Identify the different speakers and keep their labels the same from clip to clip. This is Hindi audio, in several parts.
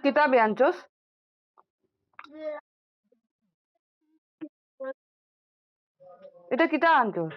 Speaker 1: কিতাবে আনছস? এটা কিতা আনছস?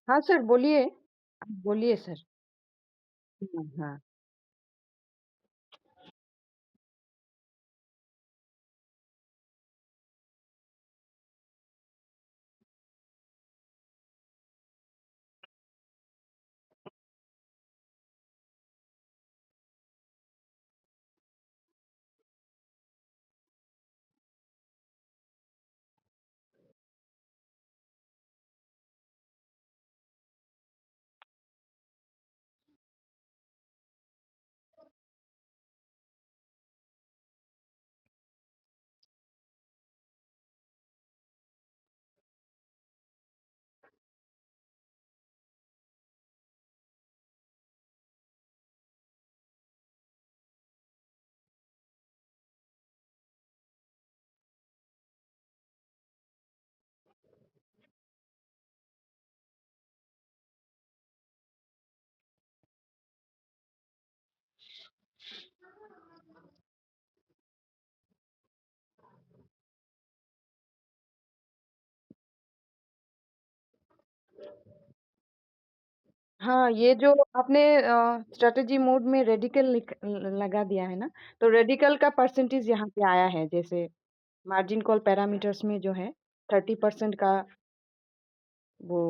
Speaker 1: हाँ सर, बोलिए। बोलिए सर। हाँ। हाँ, ये जो आपने स्ट्रेटेजी मोड में रेडिकल लगा दिया है ना, तो रेडिकल का परसेंटेज यहाँ पे आया है। जैसे मार्जिन कॉल पैरामीटर्स में जो है 30% का वो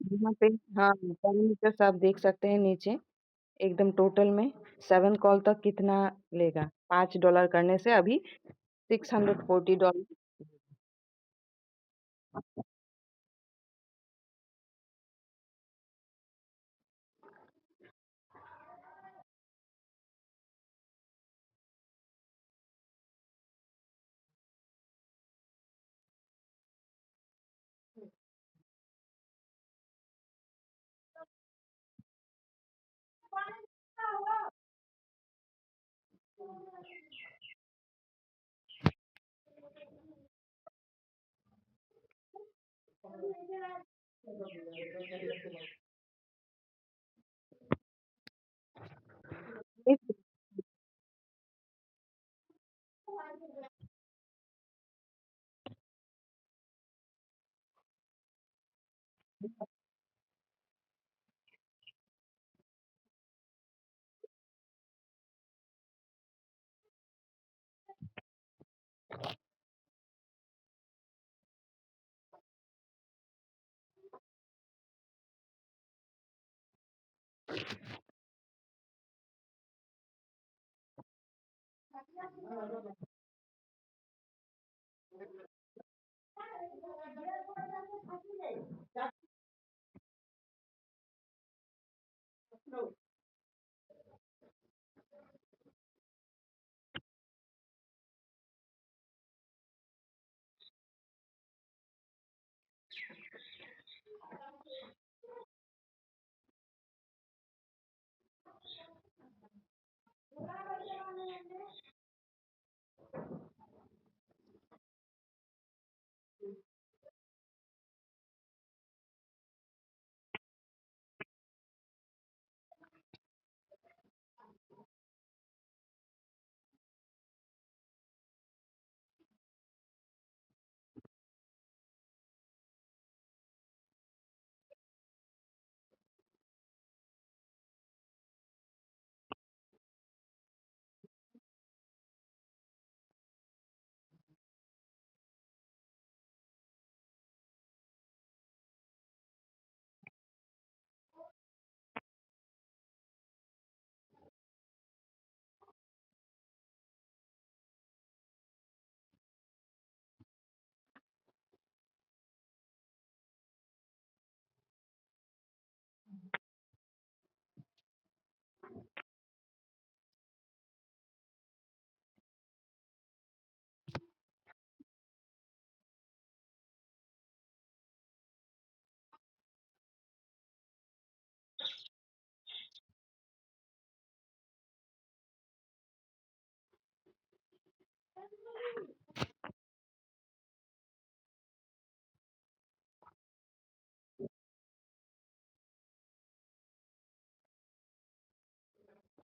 Speaker 1: यहाँ पे हाँ, पैरामीटर्स आप देख सकते हैं नीचे एकदम टोटल में 7 कॉल तक कितना लेगा? $5 करने से अभी $640।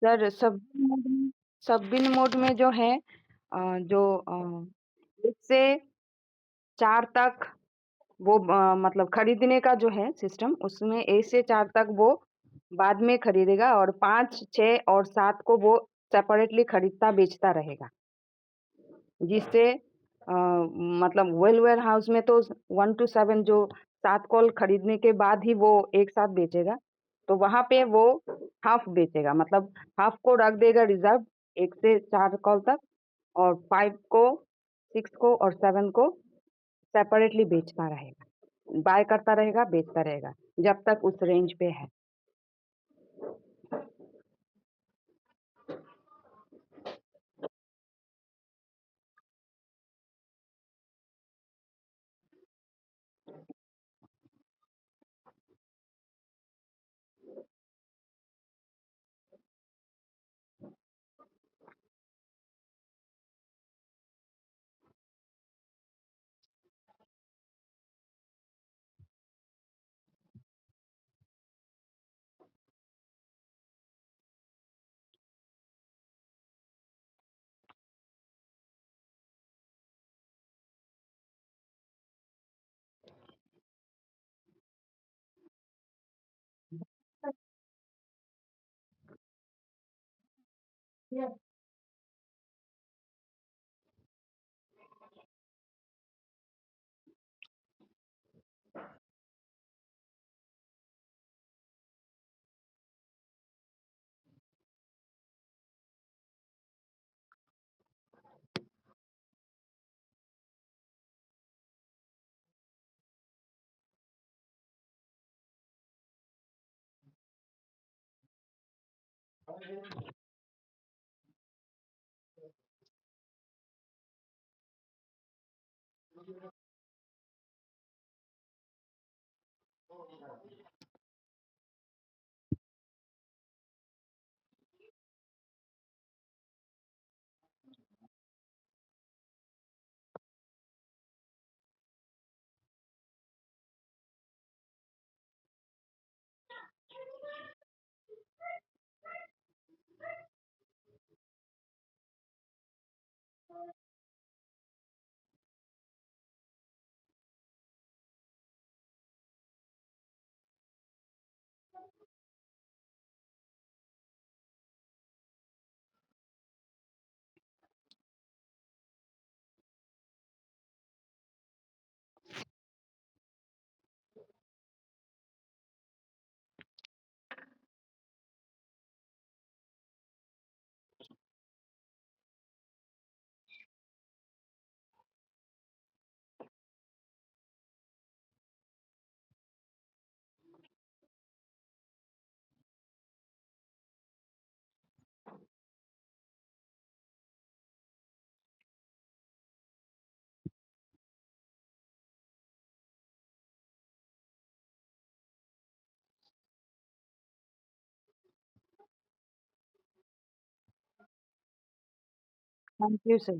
Speaker 1: सर सब बिन मोड में जो है जो 1 से 4 तक वो मतलब खरीदने का जो है सिस्टम उसमें 1 से 4 तक वो बाद में खरीदेगा और 5, 6 और 7 को वो सेपरेटली खरीदता बेचता रहेगा। जिससे मतलब वेयर हाउस में तो 1 टू 7 जो 7 कॉल खरीदने के बाद ही वो एक साथ बेचेगा। तो वहाँ पे वो हाफ बेचेगा मतलब हाफ को रख देगा रिजर्व 1 से 4 कॉल तक और 5 को 6 को और 7 को सेपरेटली बेचता रहेगा। बाय करता रहेगा, बेचता रहेगा जब तक उस रेंज पे है। Thank you sir.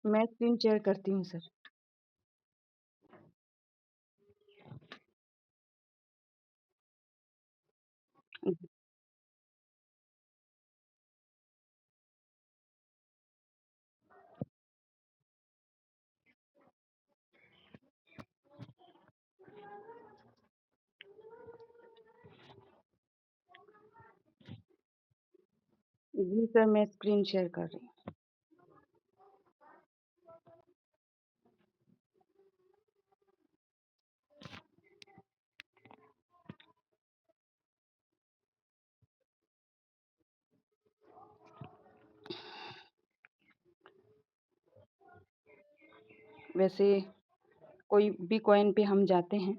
Speaker 1: मैं स्क्रीन शेयर करती हूँ सर। जी सर, मैं स्क्रीन शेयर कर रही हूँ। वैसे कोई भी कॉइन पे हम जाते हैं,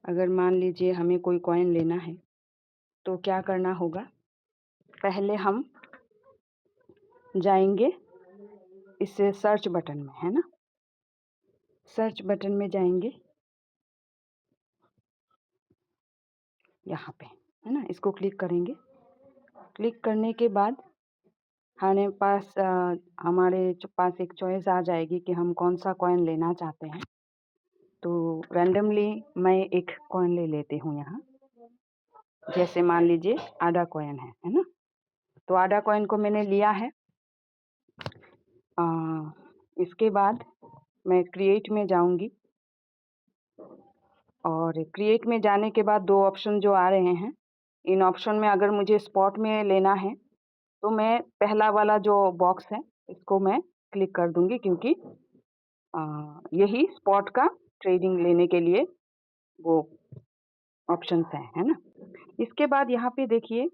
Speaker 1: अगर मान लीजिए हमें कोई कॉइन लेना है, तो क्या करना होगा? पहले हम जाएँगे इस सर्च बटन में, है ना? सर्च बटन में जाएँगे यहाँ पे, है ना? इसको क्लिक करेंगे। क्लिक करने के बाद हमारे पास एक चॉइस आ जाएगी कि हम कौन-सा कॉइन लेना चाहते हैं। तो रैंडमली मैं एक कॉइन ले लेती हूँ यहाँ। जैसे मान लीजिए आधा कॉइन है ना? तो आधा कॉइन को मैंने लिया है। अ, इसके बाद मैं क्रिएट में जाऊँगी और क्रिएट में जाने के बाद 2 ऑप्शन जो आ रहे हैं, इन ऑप्शन में अगर मुझे स्पॉट में लेना है, तो मैं पहला वाला जो बॉक्स है, इसको मैं क्लिक कर दूँगी क्योंकि यही स्पॉट का ट्रेडिंग लेने के लिए वो ऑप्शंस हैं, है ना? इसके बाद यहाँ पे देखिए,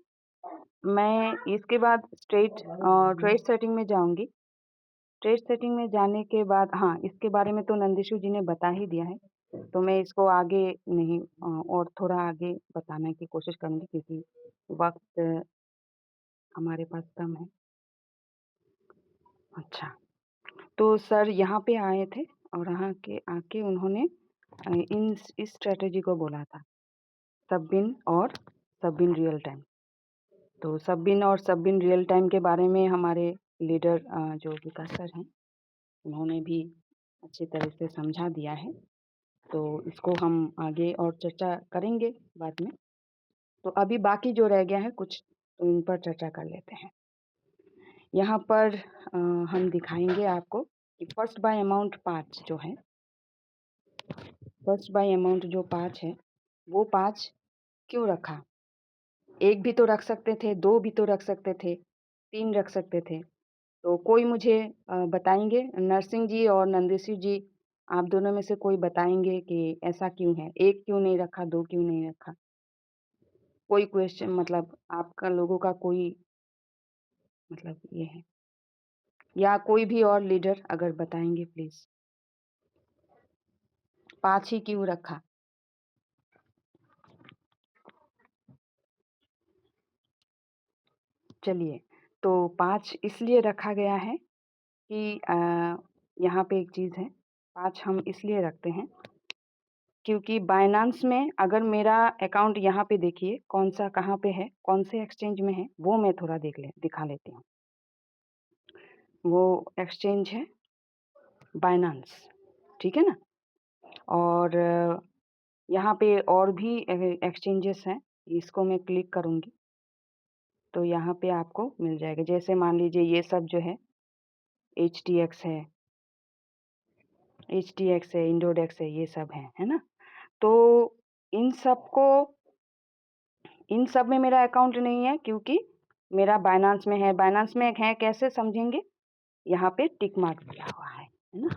Speaker 1: मैं इसके बाद ट्रेड सेटिंग में जाऊँगी। ट्रेड सेटिंग में जाने के बाद हाँ, इसके बारे में तो नंदिशु जी ने बता ही दिया है, तो मैं इसको आगे नहीं और थोड़ा आगे बताने की कोशिश करूँगी क्योंकि वक़्त हमारे पास कम है। अच्छा, तो सर यहाँ पे आए थे और यहाँ के आके उन्होंने इस स्ट्रैटेजी को बोला था सब बिन और सब बिन रियल टाइम। तो सब बिन और सब बिन रियल टाइम के बारे में हमारे लीडर जो विकास सर हैं उन्होंने भी अच्छी तरह से समझा दिया है। तो इसको हम आगे और चर्चा करेंगे बाद में। तो अभी बाकी जो रह गया है कुछ तो इन पर चर्चा कर लेते हैं। यहाँ पर हम दिखाएंगे आपको कि फर्स्ट बाय अमाउंट 5 जो है, फर्स्ट बाय अमाउंट जो 5 है वो 5 क्यों रखा। एक भी तो रख सकते थे, 2 भी तो रख सकते थे, 3 रख सकते थे। तो कोई मुझे बताएंगे, नरसिंह जी और नंदेशी जी, आप दोनों में से कोई बताएंगे कि ऐसा क्यों है, 1 क्यों नहीं रखा, 2 क्यों नहीं रखा। कोई क्वेश्चन मतलब आपका लोगों का कोई मतलब ये है, या कोई भी और लीडर अगर बताएंगे प्लीज, 5 ही क्यों रखा। चलिए, तो 5 इसलिए रखा गया है कि यहाँ पे एक चीज़ है, 5 हम इसलिए रखते हैं क्योंकि बायनांस में अगर मेरा अकाउंट यहाँ पे देखिए कौन सा कहाँ पे है, कौन से एक्सचेंज में है, वो मैं थोड़ा दिखा लेती हूँ। वो एक्सचेंज है बायनांस, ठीक है ना। और यहाँ पे और भी एक्सचेंजेस हैं, इसको मैं क्लिक करूँगी तो यहाँ पे आपको मिल जाएगा। जैसे मान लीजिए ये सब जो है HTX है, इंडोडेक्स है, ये सब है ना। तो इन सब में मेरा अकाउंट नहीं है क्योंकि मेरा बायनांस में है। बायनांस में है कैसे समझेंगे, यहाँ पे टिक मार्क दिया हुआ है ना।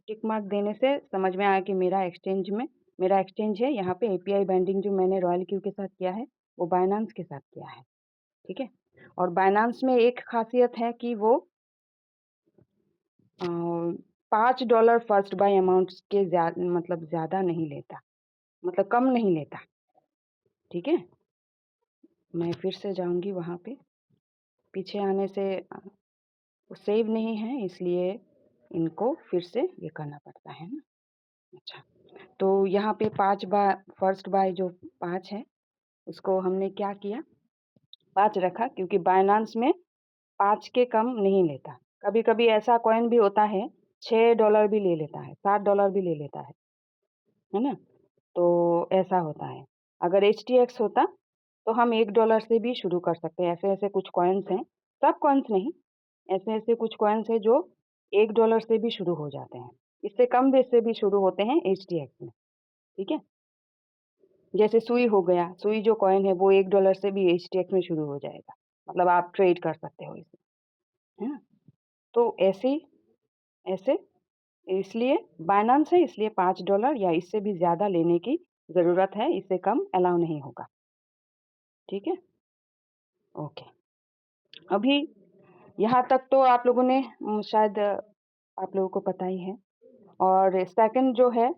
Speaker 1: टिक मार्क देने से समझ में आया कि मेरा एक्सचेंज है। यहाँ पे API बाइंडिंग जो मैंने रॉयल क्यू के साथ किया है वो बायनांस के साथ किया है, ठीक है। और बायनांस में एक खासियत है कि वो $5 फर्स्ट बाय अमाउंट के मतलब ज़्यादा नहीं लेता, मतलब कम नहीं लेता, ठीक है। मैं फिर से जाऊंगी वहाँ पे, पीछे आने से सेव नहीं है इसलिए इनको फिर से ये करना पड़ता है ना। अच्छा, तो यहाँ पे 5 बाय फर्स्ट बाय जो 5 है उसको हमने क्या किया, 5 रखा क्योंकि बायनांस में 5 के कम नहीं लेता। कभी कभी ऐसा कॉइन भी होता है $6 भी ले लेता है, $7 भी ले लेता है ना। तो ऐसा होता है। अगर HTX होता तो हम $1 से भी शुरू कर सकते हैं। ऐसे ऐसे कुछ कॉइन्स हैं, सब कॉइन्स नहीं, ऐसे ऐसे कुछ कॉइन्स हैं जो $1 से भी शुरू हो जाते हैं। इससे कम बेस से भी शुरू होते हैं HTX में, ठीक है। जैसे सुई हो गया, सुई जो कॉइन है वो $1 से भी HTX में शुरू हो जाएगा, मतलब आप ट्रेड कर सकते हो इसे, है ना। तो ऐसे इसलिए बायनांस है, इसलिए $5 या इससे भी ज़्यादा लेने की ज़रूरत है, इससे कम अलाउ नहीं होगा, ठीक है। ओके, अभी यहाँ तक तो आप लोगों ने शायद आप लोगों को पता ही है। और सेकंड जो है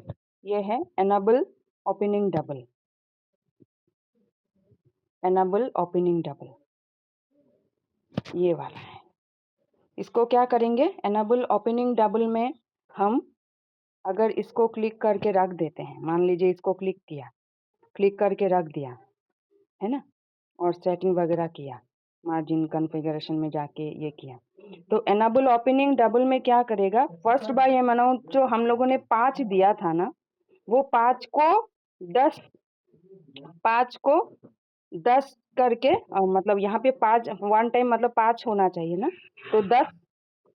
Speaker 1: ये है एनेबल ओपनिंग डबल, ये वाला है। इसको क्या करेंगे, एनेबल ओपनिंग डबल में हम अगर इसको क्लिक करके रख देते हैं, मान लीजिए इसको क्लिक करके रख दिया है ना, और सेटिंग वगैरह किया, मार्जिन कॉन्फ़िगरेशन में जाके ये किया, तो एनेबल ओपनिंग डबल में क्या करेगा, फर्स्ट बाय अमाउंट जो हम लोगों ने 5 दिया था ना, वो 5 को 10 करके मतलब यहाँ पे 5 वन टाइम मतलब 5 होना चाहिए ना, तो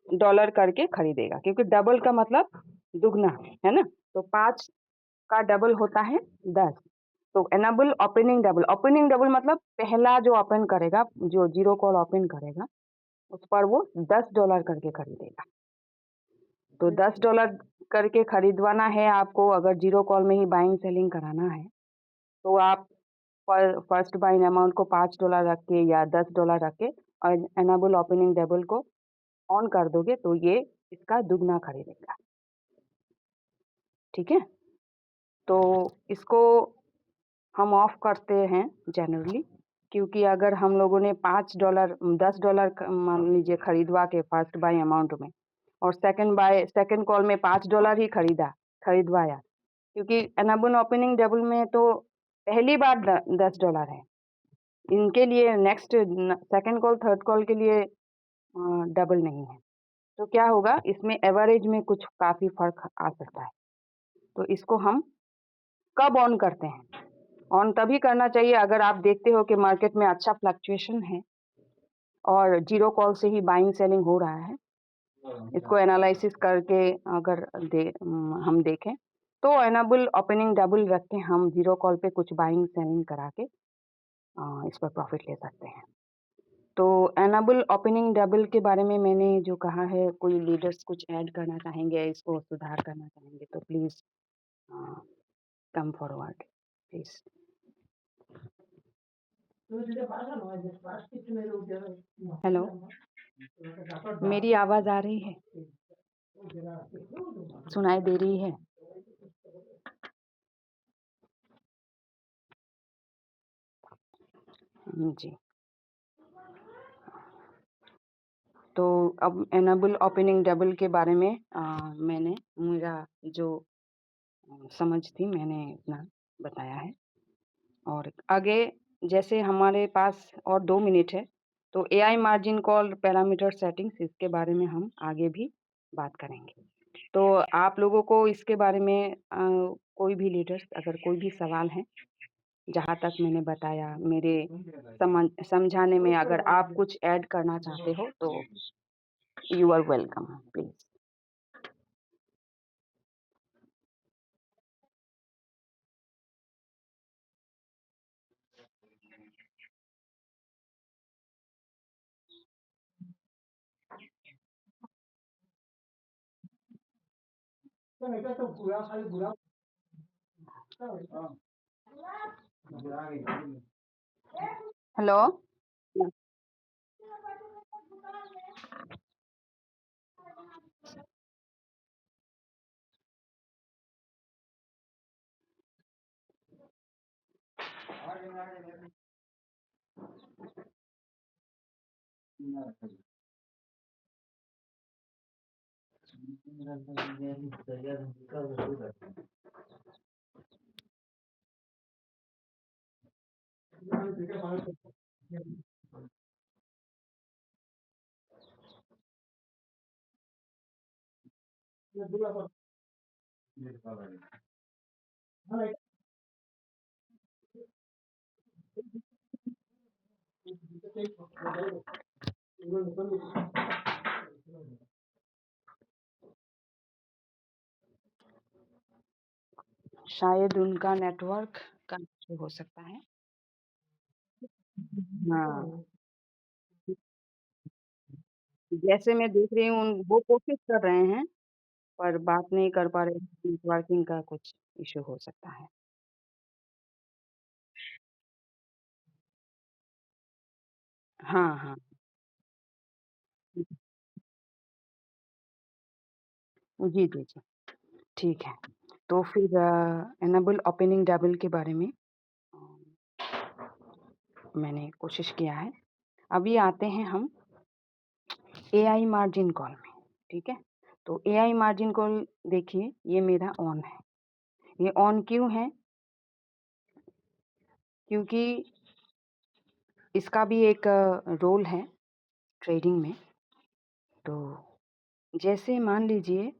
Speaker 1: $10 करके खरीदेगा क्योंकि डबल का मतलब दुगना है ना। तो 5 का डबल होता है 10। तो एनेबल ओपनिंग डबल मतलब पहला जो ओपन करेगा, जो जीरो कॉल ओपन करेगा उस पर वो $10 करके खरीदेगा। तो $10 करके खरीदवाना है आपको, अगर जीरो कॉल में ही बाइंग सेलिंग कराना है तो आप फर्स्ट बाइंग अमाउंट को $5 रख के या $10 रख के और एनेबल ओपनिंग डबल को ऑन कर दोगे तो ये इसका दुगना खरीदेगा, ठीक है। तो इसको हम ऑफ करते हैं जनरली, क्योंकि अगर हम लोगों ने $10 मान लीजिए खरीदवा के फर्स्ट बाय अमाउंट में और सेकंड कॉल में $5 ही खरीदवाया क्योंकि एनाबुल ओपनिंग डबल में तो पहली बार $10 है। इनके लिए next second call third call के लिए डबल नहीं है। तो क्या होगा, इसमें एवरेज में कुछ काफ़ी फ़र्क आ सकता है। तो इसको हम कब ऑन करते हैं? ऑन तभी करना चाहिए अगर आप देखते हो कि मार्केट में अच्छा फ्लक्चुएशन है और जीरो कॉल से ही बाइंग सेलिंग हो रहा है। इसको एनालिसिस करके अगर हम देखें तो एनाबल ओपनिंग डबल रख के हम जीरो कॉल पे कुछ बाइंग सेलिंग करा के इस पर प्रॉफिट ले सकते हैं। तो एनाबल ओपनिंग डबल के बारे में मैंने जो कहा है, कोई लीडर्स कुछ ऐड करना चाहेंगे, इसको सुधार करना चाहेंगे तो please come forward please. Hello, मेरी आवाज़ आ रही है? सुनाई दे रही है? जी। तो अब एनाबल ओपनिंग डबल के बारे में मैंने मेरा जो समझ थी मैंने इतना बताया है। और आगे जैसे हमारे पास और 2 मिनट है, तो AI margin call parameter settings इसके बारे में हम आगे भी बात करेंगे। तो आप लोगों को इसके बारे में कोई भी लीडर्स अगर कोई भी सवाल है, जहाँ तक मैंने बताया मेरे समझाने में अगर आप कुछ ऐड करना चाहते हो तो you are welcome please. Hello? शायद उनका नेटवर्क का इशू हो सकता है। हाँ, जैसे मैं देख रही हूँ वो कोशिश कर रहे हैं, पर बात नहीं कर पा रहे, नेटवर्किंग का कुछ इशू हो सकता है। हाँ, हाँ। जी, जी, जी। ठीक है। तो फिर एनेबल ओपनिंग डबल के बारे में मैंने कोशिश किया है। अभी आते हैं हम एआई मार्जिन कॉल में, ठीक है? तो एआई मार्जिन कॉल देखिए ये मेरा ऑन है। ये ऑन क्यों है? क्योंकि इसका भी एक रोल है ट्रेडिंग में। तो जैसे मान लीजिए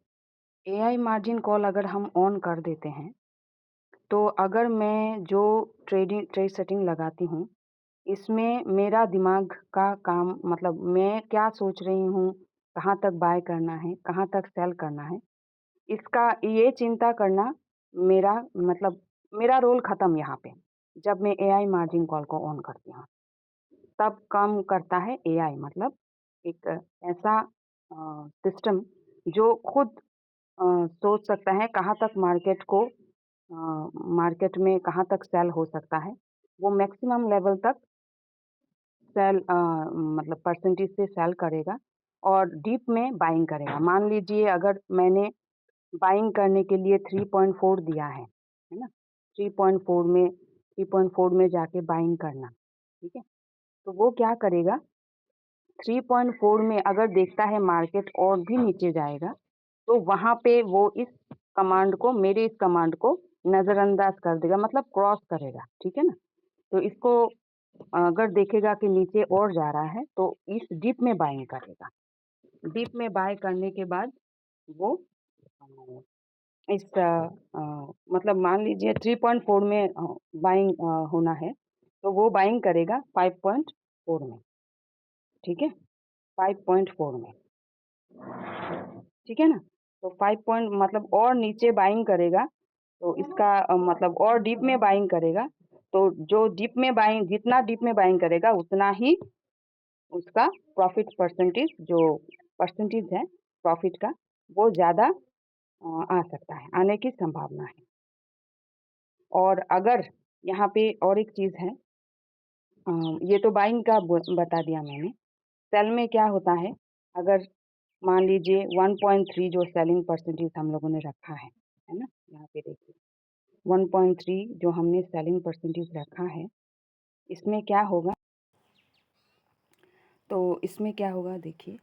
Speaker 1: एआई मार्जिन कॉल अगर हम ऑन कर देते हैं, तो अगर मैं जो ट्रेड सेटिंग लगाती हूँ, इसमें मेरा दिमाग का काम मतलब मैं क्या सोच रही हूँ, कहाँ तक बाय करना है, कहाँ तक सेल करना है, इसका ये चिंता करना मेरा मतलब मेरा रोल ख़त्म यहाँ पे, जब मैं एआई मार्जिन कॉल को ऑन करती हूँ। तब काम करता है एआई मतलब एक ऐसा सिस्टम जो खुद सोच सकता है कहाँ तक मार्केट में कहाँ तक सेल हो सकता है। वो मैक्सिमम लेवल तक सेल मतलब परसेंटेज से सेल करेगा और डीप में बाइंग करेगा। मान लीजिए अगर मैंने बाइंग करने के लिए 3.4 दिया है ना? 3.4 में जाके बाइंग करना, ठीक है? तो वो क्या करेगा 3.4 में अगर देखता है मार्केट और भी नीचे जाएगा, तो वहाँ पे वो इस कमांड को, मेरे इस कमांड को नज़रअंदाज कर देगा, मतलब क्रॉस करेगा, ठीक है ना? तो इसको अगर देखेगा कि नीचे और जा रहा है तो इस डिप में बाइंग करेगा। डिप में बाय करने के बाद वो अ, इस मतलब मान लीजिए 3.4 में बाइंग होना है, तो वो बाइंग करेगा 5.4 में, ठीक है? 5.4 में, ठीक है ना? तो 5 पॉइंट मतलब और नीचे बाइंग करेगा, तो इसका मतलब और डीप में बाइंग करेगा, तो जो डीप में बाइंग जितना डीप में बाइंग करेगा उतना ही उसका प्रॉफिट परसेंटेज जो परसेंटेज है प्रॉफिट का, वो ज़्यादा आ सकता है, आने की संभावना है। और अगर यहाँ पे और एक चीज़ है, ये तो बाइंग का बता दिया मैंने। सेल में क्या होता है, अगर मान लीजिए 1.3 जो सेलिंग परसेंटेज हम लोगों ने रखा है ना? यहाँ पे देखिए 1.3 जो हमने सेलिंग परसेंटेज रखा है, इसमें क्या होगा, तो इसमें क्या होगा देखिए